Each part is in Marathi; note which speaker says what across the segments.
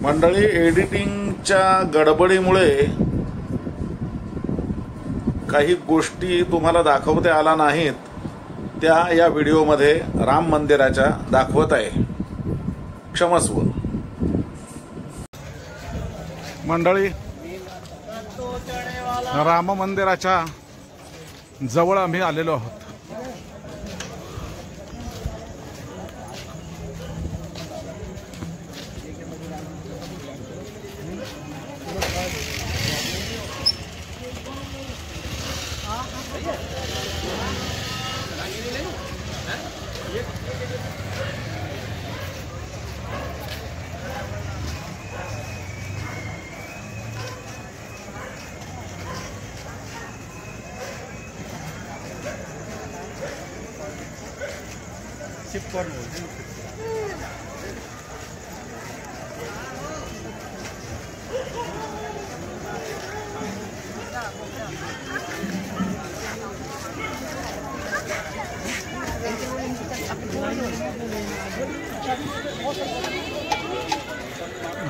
Speaker 1: मंडळी, एडिटिंगच्या गडबडीमुळे काही गोष्टी तुम्हाला दाखवता आला नाहीत, त्या या व्हिडिओमध्ये राम मंदिराच्या दाखवत आहे. क्षमस्व. मंडळी, राम मंदिराच्या जवळ आम्ही आलेलो आहोत.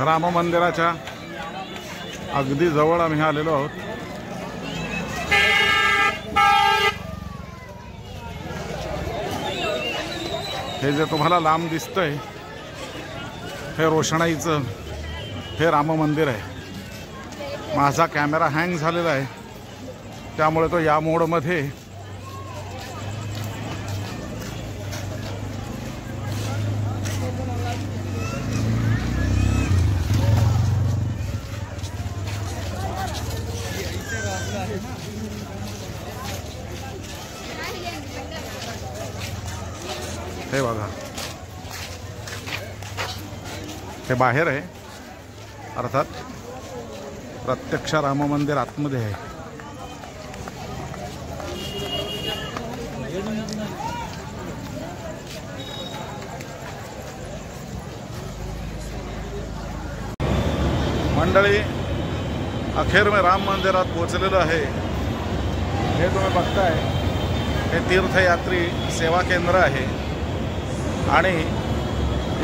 Speaker 1: राम मंदिराच्या अगदी जवळ आम्ही आलेलो आहोत. हे जे तुम्हाला लांब दिसतंय हे रोषणाईचं हे राम मंदिर आहे. माझा कॅमेरा हँग झालेला आहे, त्यामुळे तो या मोडमध्ये हे बघा, हे बाहेर आहे. अर्थात प्रत्यक्ष राम मंदिर आतमध्ये आहे. मंडळी, अखेर मी राम मंदिरात पोहोचलेलो आहे. हे तुम्ही बघताय, हे तीर्थयात्री सेवा केंद्र आहे आणि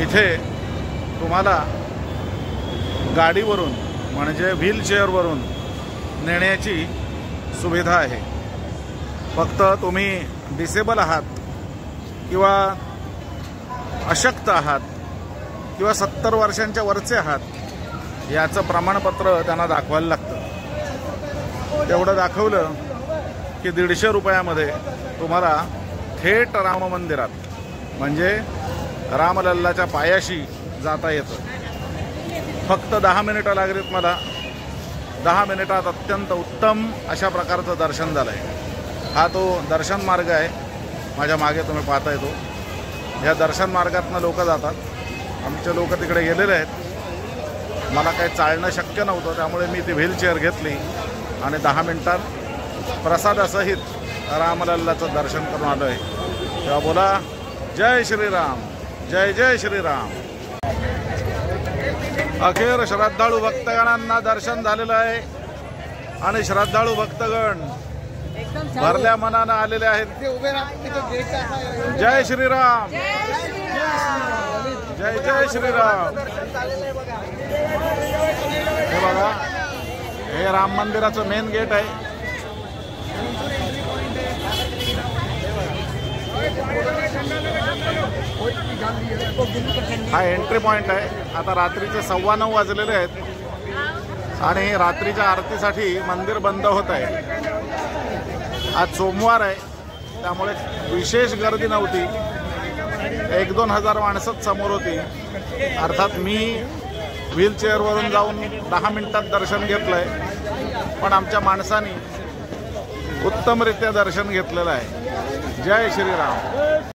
Speaker 1: इथे तुम्हाला गाडीवरून म्हणजे व्हीलचेअरवरून नेण्याची सुविधा आहे. फक्त तुम्ही डिसेबल आहात किंवा अशक्त आहात किंवा 70 वर्षांच्या वरचे आहात याचं प्रमाणपत्र त्यांना दाखवायला लागतं. तेवढं दाखवलं की 150 रुपयामध्ये तुम्हाला थेट राम मंदिरात म्हणजे रामलल्लाच्या पायाशी जाता येतं. फक्त 10 मिनिटं लागलीत मला. 10 मिनिटात अत्यंत उत्तम अशा प्रकारचं दर्शन झालं आहे. हा तो दर्शन मार्ग आहे, माझ्या मागे तुम्ही पाहता येतो. या दर्शन मार्गातनं लोक जातात. आमचे लोक तिकडे गेलेले आहेत. मला काही चालणं शक्य नव्हतं, त्यामुळे मी ती व्हीलचेअर घेतली आणि 10 मिनिटात प्रसादासहित रामलल्लाचं दर्शन करून आलो आहे. तेव्हा बोला जय श्रीराम, जय जय श्रीराम. अखेर श्रद्धाळू भक्तगणांना दर्शन झालेलं आहे आणि श्रद्धाळू भक्तगण भरल्या मनानं आलेले आहेत. जय श्रीराम, जय जय श्रीराम. हे बघा, हे राम मंदिराचं मेन गेट आहे. हा एंट्री पॉइंट आहे. आता रात्रीचे 9:15 वाजलेले आहेत आणि रात्रीच्या आरतीसाठी मंदिर बंद होत आहे. आज सोमवार आहे, त्यामुळे विशेष गर्दी नव्हती. 1-2 हजार माणसंच समोर होती. अर्थात मी व्हीलचेअरवरून जाऊन 10 मिनिटात दर्शन घेतलंय, पण आमच्या माणसांनी उत्तमरित्या दर्शन घेतलेलं आहे. जय श्रीराम.